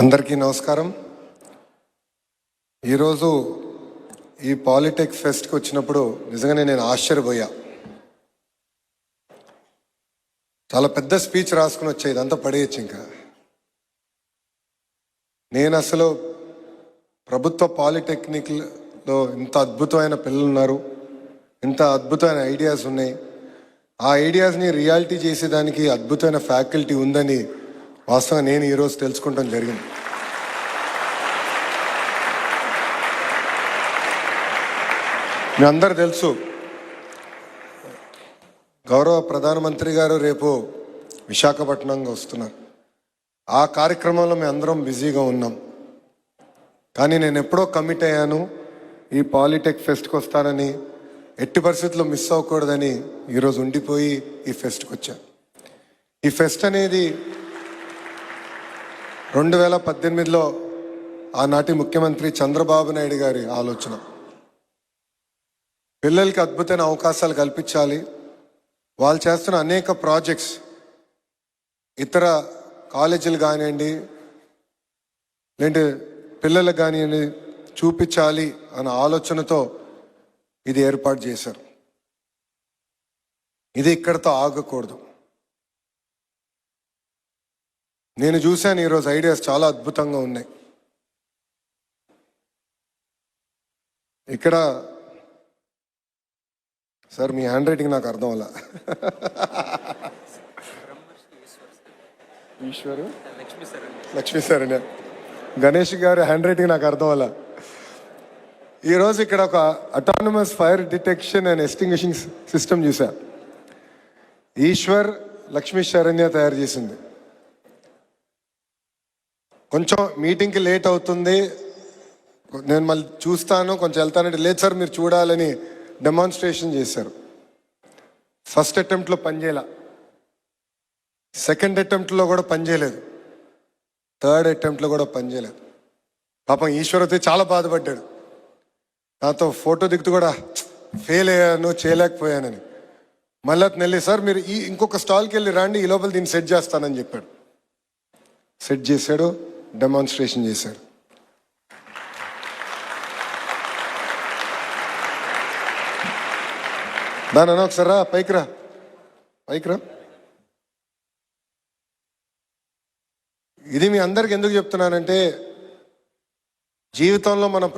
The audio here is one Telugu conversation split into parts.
అందరికీ నమస్కారం. ఈరోజు ఈ పాలిటెక్ ఫెస్ట్కి వచ్చినప్పుడు నిజంగానే నేను ఆశ్చర్యపోయా. చాలా పెద్ద స్పీచ్ రాసుకుని వచ్చేది, అంతా పడేయచ్చు. ఇంకా నేను అసలు ప్రభుత్వ పాలిటెక్నిక్లో ఇంత అద్భుతమైన పిల్లలు ఉన్నారు, ఇంత అద్భుతమైన ఐడియాస్ ఉన్నాయి, ఆ ఐడియాస్ని రియాలిటీ చేసేదానికి అద్భుతమైన ఫ్యాకల్టీ ఉందని వాస్తవంగా నేను ఈరోజు తెలుసుకుంటాం జరిగింది. మీ అందరు తెలుసు, గౌరవ ప్రధానమంత్రి గారు రేపు విశాఖపట్నంగా వస్తున్నారు. ఆ కార్యక్రమంలో మేము అందరం బిజీగా ఉన్నాం. కానీ నేను ఎప్పుడో కమిట్ అయ్యాను, ఈ పాలిటెక్ ఫెస్ట్కి వస్తానని, ఎట్టి పరిస్థితుల్లో మిస్ అవ్వకూడదని ఈరోజు ఉండిపోయి ఈ ఫెస్ట్కి వచ్చాను. ఈ ఫెస్ట్ అనేది 2018లో ఆనాటి ముఖ్యమంత్రి చంద్రబాబు నాయుడు గారి ఆలోచన. పిల్లలకి అద్భుతమైన అవకాశాలు కల్పించాలి, వాళ్ళు చేస్తున్న అనేక ప్రాజెక్ట్స్ ఇతర కాలేజీలు కానివ్వండి, లేదంటే పిల్లలకు కానివ్వండి చూపించాలి అన్న ఆలోచనతో ఇది ఏర్పాటు చేశారు. ఇది ఇక్కడితో ఆగకూడదు. నేను చూశాను ఈరోజు ఐడియాస్ చాలా అద్భుతంగా ఉన్నాయి. ఇక్కడ సార్ మీ హ్యాండ్ రైటింగ్ నాకు అర్థం అవ్వాల. ఈశ్వరు లక్ష్మీ సార్ అండి, గణేష్ గారు హ్యాండ్ రైటింగ్ నాకు అర్థం అవ్వాల. ఈరోజు ఇక్కడ ఒక autonomous fire detection and extinguishing system చూసా. ఈశ్వర్ లక్ష్మీ శరణ్య తయారు చేసింది. కొంచెం మీటింగ్కి లేట్ అవుతుంది, నేను మళ్ళీ చూస్తాను, కొంచెం వెళ్తానంటే లేదు సార్ మీరు చూడాలని డెమాన్స్ట్రేషన్ చేశారు. ఫస్ట్ అటెంప్ట్లో పనిచేయలే, సెకండ్ అటెంప్ట్లో కూడా పనిచేయలేదు, థర్డ్ అటెంప్ట్లో కూడా పనిచేయలేదు. పాపం ఈశ్వర్ అయితే చాలా బాధపడ్డాడు. నాతో ఫోటో దిగుతూ కూడా ఫెయిల్ అయ్యాను, చేయలేకపోయానని. మళ్ళీ అతను వెళ్ళి సార్ మీరు ఇంకొక స్టాల్కి వెళ్ళి రండి, ఈ లోపల దీన్ని సెట్ చేస్తానని చెప్పాడు. సెట్ చేశాడు, డెమాన్స్ట్రేషన్ చేశాడు. దాని ఒకసారి రా, పైకి రా. ఇది మీ అందరికి ఎందుకు చెప్తున్నానంటే, జీవితంలో మనం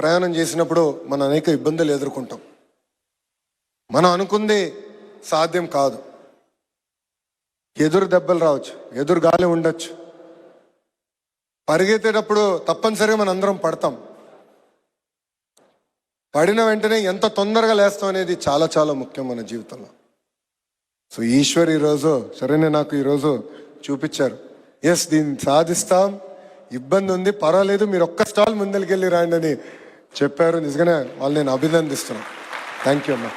ప్రయాణం చేసినప్పుడు మనం అనేక ఇబ్బందులు ఎదుర్కొంటాం. మనం అనుకుంది సాధ్యం కాదు, ఎదురు దెబ్బలు రావచ్చు, ఎదురు గాలి ఉండొచ్చు. పరిగెత్తేటప్పుడు తప్పనిసరిగా మనం అందరం పడతాం. పడిన వెంటనే ఎంత తొందరగా లేస్తాం అనేది చాలా చాలా ముఖ్యం మన జీవితంలో. సో ఈశ్వర్ ఈరోజు సరేనే నాకు ఈరోజు చూపించారు, ఎస్ దీన్ని సాధిస్తాం, ఇబ్బంది ఉంది పర్వాలేదు, మీరు ఒక్క స్టాల్ ముందరికి వెళ్ళి రాండి అని చెప్పారు. నిజంగానే వాళ్ళు నేను అభినందిస్తున్నాను. థ్యాంక్ యూ అమ్మా.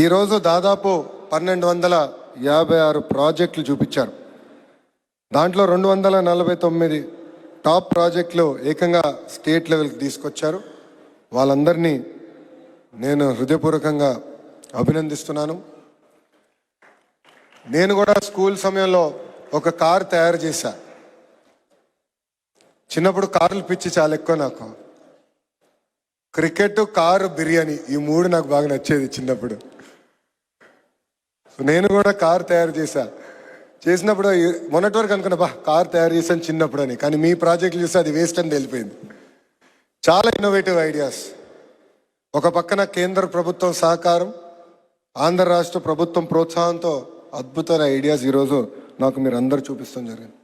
ఈరోజు దాదాపు 1256 ప్రాజెక్టులు చూపించారు. దాంట్లో 249 టాప్ ప్రాజెక్టులు ఏకంగా స్టేట్ లెవెల్కి తీసుకొచ్చారు. వాళ్ళందరినీ నేను హృదయపూర్వకంగా అభినందిస్తున్నాను. నేను కూడా స్కూల్ సమయంలో ఒక కారు తయారు చేశా. చిన్నప్పుడు కార్లు పిచ్చి చాలా ఎక్కువ నాకు. క్రికెట్, కారు, బిర్యానీ ఈ మూడు నాకు బాగా నచ్చేది చిన్నప్పుడు. నేను కూడా కారు తయారు చేసినప్పుడు మొన్నటి వరకు అనుకున్నా కారు తయారు చేశాను చిన్నప్పుడు అని. కానీ మీ ప్రాజెక్టులు చూస్తే అది వేస్ట్ అని తెలిపోయింది. చాలా ఇన్నోవేటివ్ ఐడియాస్. ఒక పక్కన కేంద్ర ప్రభుత్వం సహకారం, ఆంధ్ర రాష్ట్ర ప్రభుత్వం ప్రోత్సాహంతో అద్భుతమైన ఐడియాస్ ఈరోజు నాకు మీరు అందరూ చూపిస్తాం జరిగింది.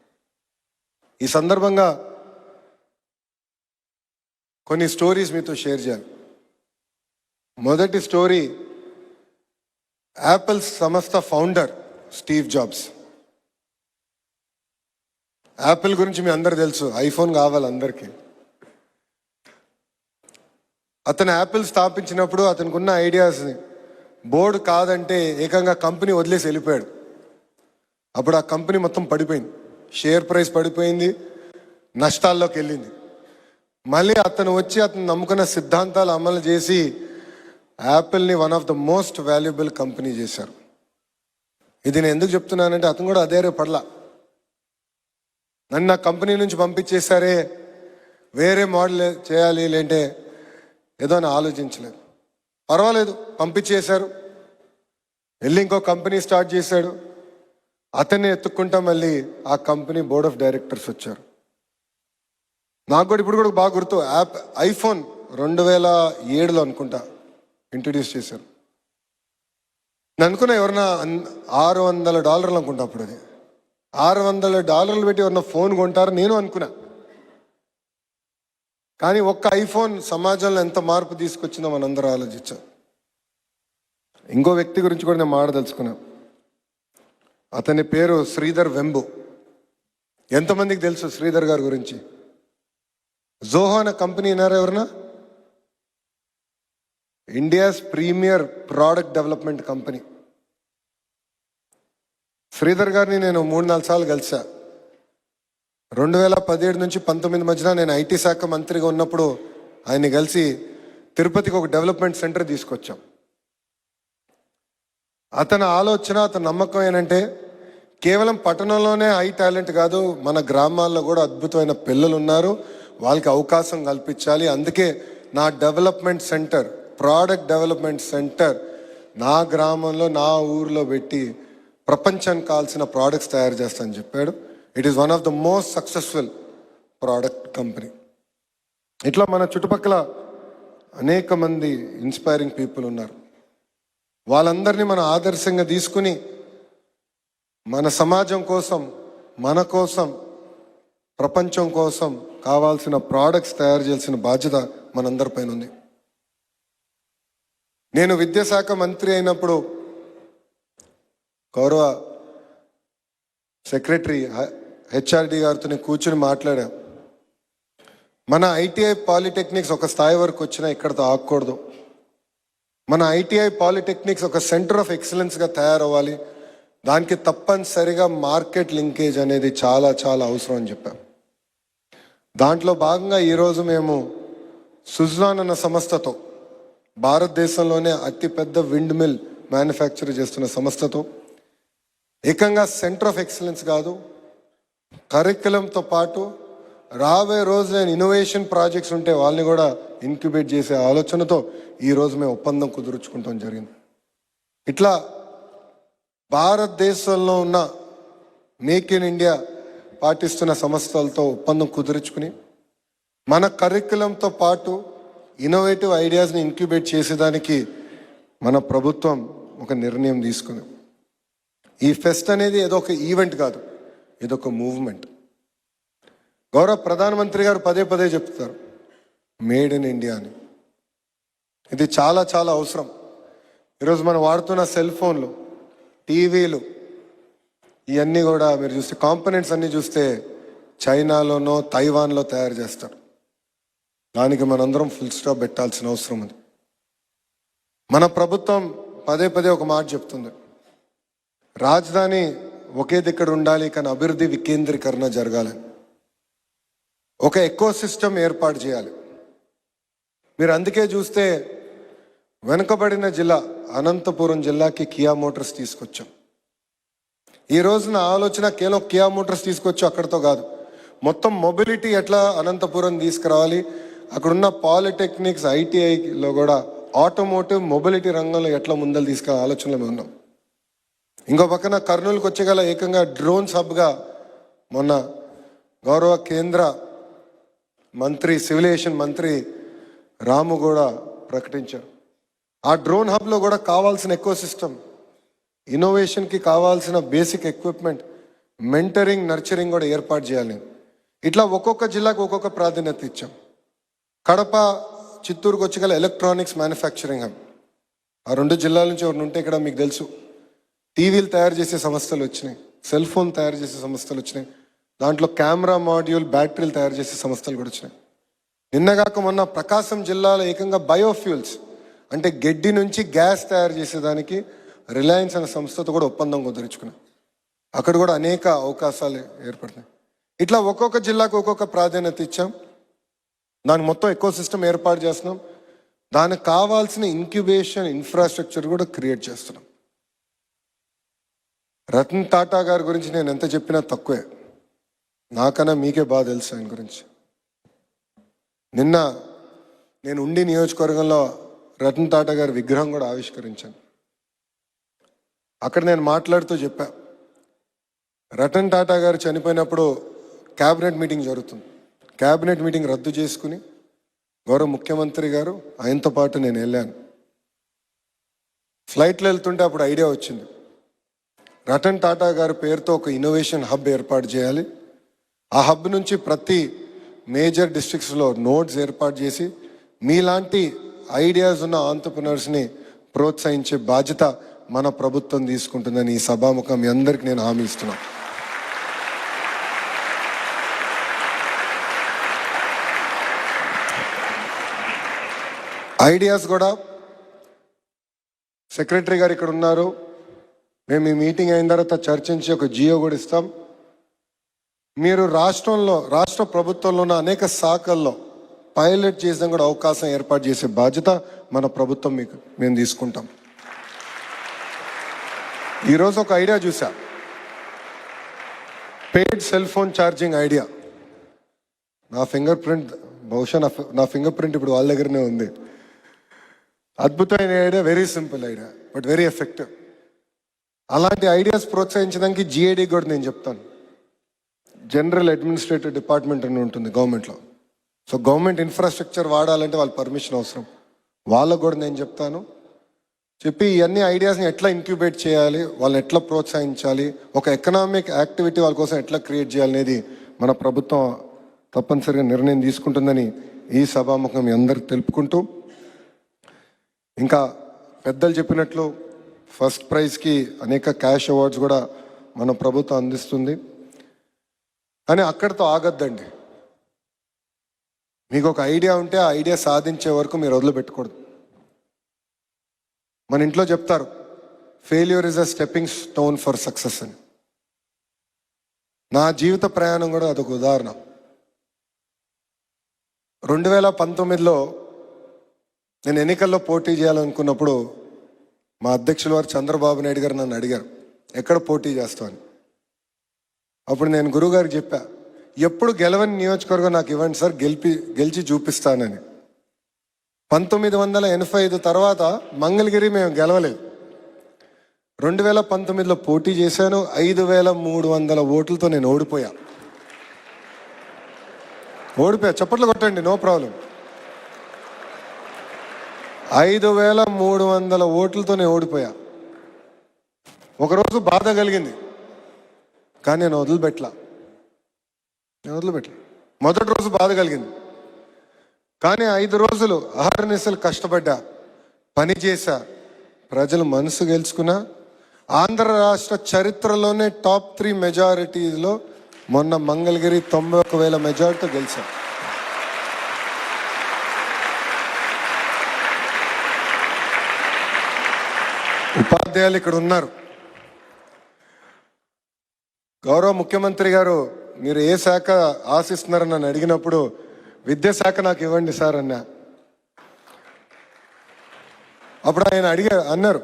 ఈ సందర్భంగా కొన్ని స్టోరీస్ మీతో షేర్ చేయాలి. మొదటి స్టోరీ, యాపిల్ సంస్థ ఫౌండర్ స్టీవ్ జాబ్స్. యాపిల్ గురించి మీ అందరు తెలుసు, ఐఫోన్ కావాలి అందరికీ. అతను యాపిల్ స్థాపించినప్పుడు అతనికి ఉన్న ఐడియాస్ని బోర్డు కాదంటే ఏకంగా కంపెనీ వదిలేసి వెళ్ళిపోయాడు. అప్పుడు ఆ కంపెనీ మొత్తం పడిపోయింది, షేర్ ప్రైస్ పడిపోయింది, నష్టాల్లోకి వెళ్ళింది. మళ్ళీ అతను వచ్చి అతను నమ్ముకున్న సిద్ధాంతాలు అమలు చేసి యాపిల్ని one of the most valuable company చేశారు. ఇది నేను ఎందుకు చెప్తున్నానంటే అతను కూడా అదే పడలా. నన్ను నా కంపెనీ నుంచి పంపించేశారే, వేరే మోడల్ చేయాలి లేంటే ఏదో అని ఆలోచించలేదు. పర్వాలేదు, పంపించేశారు. వెళ్ళి ఇంకో కంపెనీ స్టార్ట్ చేశాడు. అతన్ని ఎత్తుక్కుంటా మళ్ళీ ఆ కంపెనీ బోర్డ్ ఆఫ్ డైరెక్టర్స్ వచ్చారు. నాకు కూడా ఇప్పుడు కూడా బాగా గుర్తు, ఐఫోన్ 2007లో అనుకుంటా ఇంట్రడ్యూస్ చేశారు. నేను అనుకున్నా ఎవరన్నా $600 అనుకుంటా అప్పుడు. అది $600 పెట్టి ఎవరన్నా ఫోన్ కొంటారు నేను అనుకున్నా. కానీ ఒక్క ఐఫోన్ సమాజంలో ఎంత మార్పు తీసుకొచ్చిందో మనందరూ ఆలోచించాం. ఇంకో వ్యక్తి గురించి కూడా నేను మాట్లాడదలుచుకున్నా. అతని పేరు శ్రీధర్ వెంబు. ఎంతమందికి తెలుసు శ్రీధర్ గారి గురించి? జోహో అనే కంపెనీ విన్నారా ఎవరన్నా? India's premier product development company. Sridhar గారిని నేను 3-4 సార్లు కలిసా. 2017 నుంచి 2019 మధ్యన నేను ఐటీ శాఖ మంత్రిగా ఉన్నప్పుడు ఆయన్ని కలిసి తిరుపతికి ఒక డెవలప్మెంట్ సెంటర్ తీసుకొచ్చాం. అతని ఆలోచన, అతని నమ్మకం ఏంటంటే కేవలం పట్టణంలోనే హై టాలెంట్ కాదు, మన గ్రామాల్లో కూడా అద్భుతమైన పిల్లలు ఉన్నారు, వాళ్ళకి అవకాశం కల్పించాలి. అందుకే నా development centre, product development centre నా గ్రామంలో నా ఊరిలో పెట్టి ప్రపంచానికి కావాల్సిన ప్రోడక్ట్స్ తయారు చేస్తానని చెప్పాడు. It is one of the most successful product company. ఇట్లా మన చుట్టుపక్కల అనేక మంది ఇన్స్పైరింగ్ పీపుల్ ఉన్నారు. వాళ్ళందరినీ మనం ఆదర్శంగా తీసుకుని మన సమాజం కోసం, మన కోసం, ప్రపంచం కోసం కావాల్సిన ప్రోడక్ట్స్ తయారు చేయాల్సిన బాధ్యత మనందరిపైన ఉంది. నేను విద్యాశాఖ మంత్రి అయినప్పుడు గౌరవ సెక్రటరీ హెచ్ఆర్డి గారితో కూర్చుని మాట్లాడా. మన ఐటీఐ పాలిటెక్నిక్స్ ఒక స్థాయి వరకు వచ్చినా ఇక్కడతో ఆగకూడదు. మన ఐటీఐ పాలిటెక్నిక్స్ ఒక సెంటర్ ఆఫ్ ఎక్సలెన్స్గా తయారవ్వాలి. దానికి తప్పనిసరిగా మార్కెట్ లింకేజ్ అనేది చాలా చాలా అవసరం అని చెప్పాం. దాంట్లో భాగంగా ఈరోజు మేము సుజ్లాన్ అన్న సంస్థతో, భారతదేశంలోనే అతిపెద్ద విండ్ మిల్ మ్యానుఫ్యాక్చర్ చేస్తున్న సంస్థతో ఏకంగా సెంటర్ ఆఫ్ ఎక్సలెన్స్ కాదు, కరిక్యులంతో పాటు రాబోయే రోజు నేను ఇన్నోవేషన్ ప్రాజెక్ట్స్ ఉంటే వాళ్ళని కూడా ఇంక్యుబేట్ చేసే ఆలోచనతో ఈరోజు మేము ఒప్పందం కుదుర్చుకుంటాం జరిగింది. ఇట్లా భారతదేశంలో ఉన్న మేక్ ఇన్ ఇండియా పాటిస్తున్న సంస్థలతో ఒప్పందం కుదుర్చుకుని మన కరిక్యులంతో పాటు ఇన్నోవేటివ్ ఐడియాస్ని ఇంక్యుబేట్ చేసేదానికి మన ప్రభుత్వం ఒక నిర్ణయం తీసుకుంది. ఈ ఫెస్ట్ అనేది ఏదో ఒక ఈవెంట్ కాదు, ఇదొక మూవ్మెంట్. గౌరవ ప్రధానమంత్రి గారు పదే పదే చెప్తారు మేడ్ ఇన్ ఇండియా అని. ఇది చాలా చాలా అవసరం. ఈరోజు మనం వాడుతున్న సెల్ ఫోన్లు, టీవీలు, ఇవన్నీ కూడా మీరు చూస్తే కాంపోనెంట్స్ అన్నీ చూస్తే చైనాలోనో తైవాన్లో తయారు చేస్తారు. దానికి మనందరం ఫుల్ స్టాప్ పెట్టాల్సిన అవసరం ఉంది. మన ప్రభుత్వం పదే పదే ఒక మాట చెప్తుంది, రాజధాని ఒకే దగ్గర ఉండాలి కానీ అభివృద్ధి వికేంద్రీకరణ జరగాలని, ఒక ఎకో సిస్టమ్ ఏర్పాటు చేయాలి. మీరు అందుకే చూస్తే వెనుకబడిన జిల్లా అనంతపురం జిల్లాకి కియా మోటార్స్ తీసుకొచ్చాం. ఈ రోజున ఆలోచన కేవలం కియా మోటార్స్ తీసుకొచ్చి అక్కడితో కాదు, మొత్తం మొబిలిటీ ఎట్లా అనంతపురం తీసుకురావాలి, అక్కడున్న పాలిటెక్నిక్స్ ఐటీఐలో కూడా ఆటోమోటివ్ మొబిలిటీ రంగంలో ఎట్లా ముందలు తీసుకునే ఆలోచనలో మేము ఉన్నాం. ఇంకో పక్కన కర్నూలుకి వచ్చేగల ఏకంగా డ్రోన్స్ హబ్గా మొన్న గౌరవ కేంద్ర మంత్రి, సివిల్ ఏవియేషన్ మంత్రి రాము కూడా ప్రకటించారు. ఆ డ్రోన్ హబ్లో కూడా కావాల్సిన ఎకో సిస్టమ్, ఇన్నోవేషన్కి కావాల్సిన బేసిక్ ఎక్విప్మెంట్, మెంటరింగ్, నర్చరింగ్ కూడా ఏర్పాటు చేయాలి. ఇట్లా ఒక్కొక్క జిల్లాకు ఒక్కొక్క ప్రాధాన్యత ఇచ్చాం. కడప, చిత్తూరుకు వచ్చేగల ఎలక్ట్రానిక్స్ మ్యానుఫ్యాక్చరింగ్ హబ్. ఆ 2 జిల్లాల నుంచి ఎవరిని ఉంటే ఇక్కడ మీకు తెలుసు టీవీలు తయారు చేసే సంస్థలు వచ్చినాయి, సెల్ ఫోన్ తయారు చేసే సంస్థలు వచ్చినాయి, దాంట్లో కెమెరా మాడ్యూల్, బ్యాటరీలు తయారు చేసే సంస్థలు కూడా వచ్చినాయి. నిన్నగాక మొన్న ప్రకాశం జిల్లాలో ఏకంగా బయోఫ్యూల్స్ అంటే గడ్డి నుంచి గ్యాస్ తయారు చేసేదానికి రిలయన్స్ అనే సంస్థతో కూడా ఒప్పందం కుదుర్చుకున్నాం. అక్కడ కూడా అనేక అవకాశాలు ఏర్పడుతున్నాయి. ఇట్లా ఒక్కొక్క జిల్లాకు ఒక్కొక్క ప్రాధాన్యత ఇచ్చాం. దానికి మొత్తం ఎకో సిస్టమ్ ఏర్పాటు చేస్తున్నాం. దానికి కావాల్సిన ఇంక్యుబేషన్ ఇన్ఫ్రాస్ట్రక్చర్ కూడా క్రియేట్ చేస్తున్నాం. రతన్ టాటా గారి గురించి నేను ఎంత చెప్పినా తక్కువే. నాకన్నా మీకే బాగా తెలుసు ఆయన గురించి. నిన్న నేను ఉండి నియోజకవర్గంలో రతన్ టాటా గారి విగ్రహం కూడా ఆవిష్కరించాను. అక్కడ నేను మాట్లాడుతూ చెప్పా, రతన్ టాటా గారు చనిపోయినప్పుడు క్యాబినెట్ మీటింగ్ జరుగుతుంది. క్యాబినెట్ మీటింగ్ రద్దు చేసుకుని గౌరవ ముఖ్యమంత్రి గారు ఆయనతో పాటు నేను వెళ్ళాను. ఫ్లైట్లో వెళ్తుంటే అప్పుడు ఐడియా వచ్చింది, రతన్ టాటా గారి పేరుతో ఒక ఇన్నోవేషన్ హబ్ ఏర్పాటు చేయాలి. ఆ హబ్ నుంచి ప్రతి మేజర్ డిస్ట్రిక్ట్స్లో నోడ్స్ ఏర్పాటు చేసి మీలాంటి ఐడియాస్ ఉన్న ఆంటర్ప్రినర్స్ని ప్రోత్సహించే బాధ్యత మన ప్రభుత్వం తీసుకుంటుందని ఈ సభాముఖం మీ అందరికీ నేను హామీ ఇస్తున్నాను. ఐడియాస్ కూడా సెక్రటరీ గారు ఇక్కడ ఉన్నారు, మేము ఈ మీటింగ్ అయిన తర్వాత చర్చించి ఒక జియో కూడా ఇస్తాం. మీరు రాష్ట్ర ప్రభుత్వంలో ఉన్న అనేక శాఖల్లో పైలట్ చేసిన కూడా అవకాశం ఏర్పాటు చేసే బాధ్యత మన ప్రభుత్వం మేము తీసుకుంటాం. ఈరోజు ఒక ఐడియా చూసా, paid cell phone charging idea. నా ఫింగర్ ప్రింట్, బహుశా నా ఫింగర్ ప్రింట్ ఇప్పుడు వాళ్ళ దగ్గరనే ఉంది. అద్భుతమైన idea, very simple idea but very effective. అలాంటి ఐడియాస్ ప్రోత్సహించడానికి జిఏడి కూడా నేను చెప్తాను. జనరల్ అడ్మినిస్ట్రేటివ్ డిపార్ట్మెంట్ అని ఉంటుంది గవర్నమెంట్లో. సో గవర్నమెంట్ ఇన్ఫ్రాస్ట్రక్చర్ వాడాలంటే వాళ్ళ పర్మిషన్ అవసరం. వాళ్ళకు కూడా నేను చెప్తాను, చెప్పి ఇవన్నీ ఐడియాస్ని ఎట్లా ఇంక్యుబేట్ చేయాలి, వాళ్ళని ఎట్లా ప్రోత్సహించాలి, ఒక ఎకనామిక్ యాక్టివిటీ వాళ్ళ కోసం ఎట్లా క్రియేట్ చేయాలనేది మన ప్రభుత్వం తప్పనిసరిగా నిర్ణయం తీసుకుంటుందని ఈ సభాముఖం మీ అందరికి తెలుపుకుంటూ, ఇంకా పెద్దలు చెప్పినట్లు ఫస్ట్ ప్రైజ్కి అనేక క్యాష్ అవార్డ్స్ కూడా మన ప్రభుత్వం అందిస్తుంది. కానీ అక్కడితో ఆగద్దండి. మీకు ఒక ఐడియా ఉంటే ఆ ఐడియా సాధించే వరకు మీరు వదిలిపెట్టకూడదు. మన ఇంట్లో చెప్తారు, failure is a stepping stone for success అని. నా జీవిత ప్రయాణం కూడా అదొక ఉదాహరణ. 2019లో నేను ఎన్నికల్లో పోటీ చేయాలనుకున్నప్పుడు మా అధ్యక్షుల వారు చంద్రబాబు నాయుడు గారు నన్ను అడిగారు, ఎక్కడ పోటీ చేస్తామని. అప్పుడు నేను గురువుగారికి చెప్పా, ఎప్పుడు గెలవని నియోజకవర్గం నాకు ఇవ్వండి సార్, గెలిచి చూపిస్తానని. 1985 తర్వాత మంగళగిరి మేము గెలవలేదు. 2019లో పోటీ చేశాను, 5300 ఓట్లతో నేను ఓడిపోయా. చప్పట్లు కొట్టండి, నో ప్రాబ్లం. 5300 ఓట్లతో నేను ఓడిపోయా. ఒకరోజు బాధ కలిగింది, కానీ నేను వదిలిపెట్టలా. మొదటి రోజు బాధ కలిగింది, కానీ 5 రోజులు అహర్నిశలు కష్టపడ్డా, పని చేశా, ప్రజల మనసు గెలుచుకున్నా. ఆంధ్ర రాష్ట్ర చరిత్రలోనే టాప్ 3 మెజారిటీలో మొన్న మంగళగిరి 91,000 మెజారిటీతో గెలిచా. ఉపాధ్యాయులు ఇక్కడ ఉన్నారు. గౌరవ ముఖ్యమంత్రి గారు మీరు ఏ శాఖ ఆశిస్తున్నారని నన్ను అడిగినప్పుడు విద్యాశాఖ నాకు ఇవ్వండి సార్ అన్నా. అప్పుడు ఆయన అన్నారు,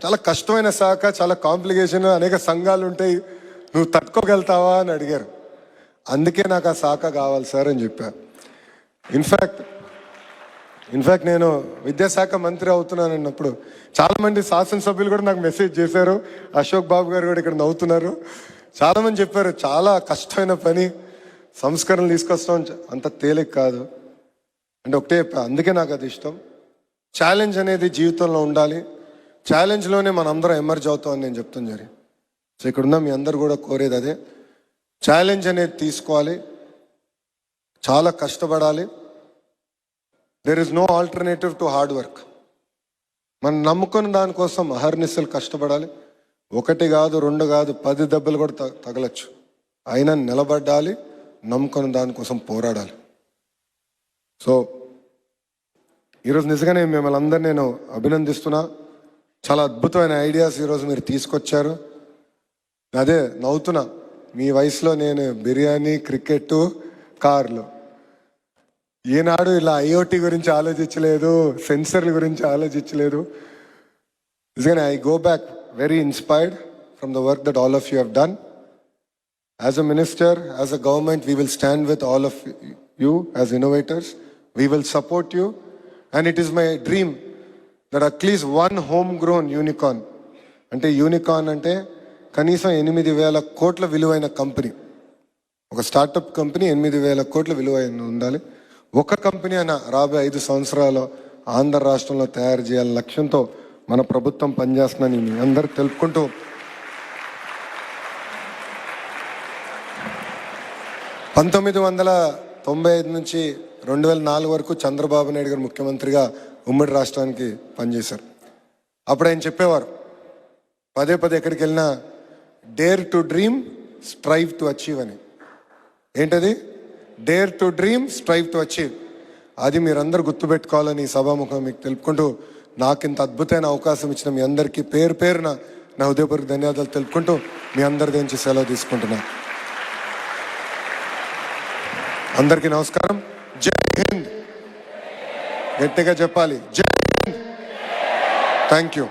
చాలా కష్టమైన శాఖ, చాలా కాంప్లికేషన్, అనేక సంఘాలు ఉంటాయి, నువ్వు తట్టుకోగలుగుతావా అని అడిగారు. అందుకే నాకు ఆ శాఖ కావాలి సార్ అని చెప్పా. ఇన్ఫ్యాక్ట్ నేను విద్యాశాఖ మంత్రి అవుతున్నాను అన్నప్పుడు చాలామంది శాసనసభ్యులు కూడా నాకు మెసేజ్ చేశారు. అశోక్ బాబు గారు కూడా ఇక్కడ నవ్వుతున్నారు. చాలామంది చెప్పారు, చాలా కష్టమైన పని, సంస్కరణలు తీసుకొస్తాం, అంత తేలిక కాదు అంటే ఒకటే చెప్పా. అందుకే నాకు అది ఇష్టం. ఛాలెంజ్ అనేది జీవితంలో ఉండాలి, ఛాలెంజ్లోనే మనం అందరం ఎమర్జ్ అవుతాం అని నేను చెప్తాను జరి. సో ఇక్కడున్న మీ అందరు కూడా కోరేది అదే, ఛాలెంజ్ అనేది తీసుకోవాలి, చాలా కష్టపడాలి. There is no alternative to hard work. మనం నమ్ముకున్న దానికోసం అహర్నిశలు కష్టపడాలి. 1 కాదు, 2 కాదు, 10 దెబ్బలు కూడా తగలచ్చు, అయినా నిలబడాలి, నమ్ముకున్న దానికోసం పోరాడాలి. సో ఈరోజు నిజంగానే మిమ్మల్ని అందరినీ నేను అభినందిస్తున్నా. చాలా అద్భుతమైన ఐడియాస్ ఈరోజు మీరు తీసుకొచ్చారు. అదే నవ్వుతున్నా, మీ వయసులో నేను బిర్యానీ, క్రికెట్, కార్లు, ఈనాడు ఇలా ఐఓటీ గురించి ఆలోచించలేదు, సెన్సర్ల గురించి ఆలోచించలేదు. నిజంగానే I go back very inspired from the work that all of you have done. As a minister, as a government, we will stand with all of you as innovators. We will support you. And it is my dream that at least one homegrown unicorn, అంటే యూనికార్న్ అంటే కనీసం 8,000 కోట్ల విలువైన కంపెనీ, ఒక స్టార్టప్ కంపెనీ 8,000 కోట్ల విలువైన ఉండాలి. ఒక కంపెనీ అయినా రాబోయే 5 సంవత్సరాలు ఆంధ్ర రాష్ట్రంలో తయారు చేయాలని లక్ష్యంతో మన ప్రభుత్వం పనిచేస్తుందని మీ అందరికి తెలుపుకుంటూ, 1995 నుంచి 2004 వరకు చంద్రబాబు నాయుడు గారు ముఖ్యమంత్రిగా ఉమ్మడి రాష్ట్రానికి పనిచేశారు. అప్పుడు ఆయన చెప్పేవారు పదే పదే ఎక్కడికి వెళ్ళినా, dare to dream, strive to achieve అని. ఏంటది? Dare to dream, strive to achieve. అది మీరందరూ గుర్తుపెట్టుకోవాలని సభాముఖం మీకు తెలుపుకుంటూ, నాకు ఇంత అద్భుతమైన అవకాశం ఇచ్చిన మీ అందరికీ పేరు పేరున నా హృదయపూర్వక ధన్యవాదాలు తెలుపుకుంటూ మీ అందరి నుంచి సెలవు తీసుకుంటున్నాను. అందరికీ నమస్కారం. జై హింద్. గట్టిగా చెప్పాలి, జై హింద్. Thank you.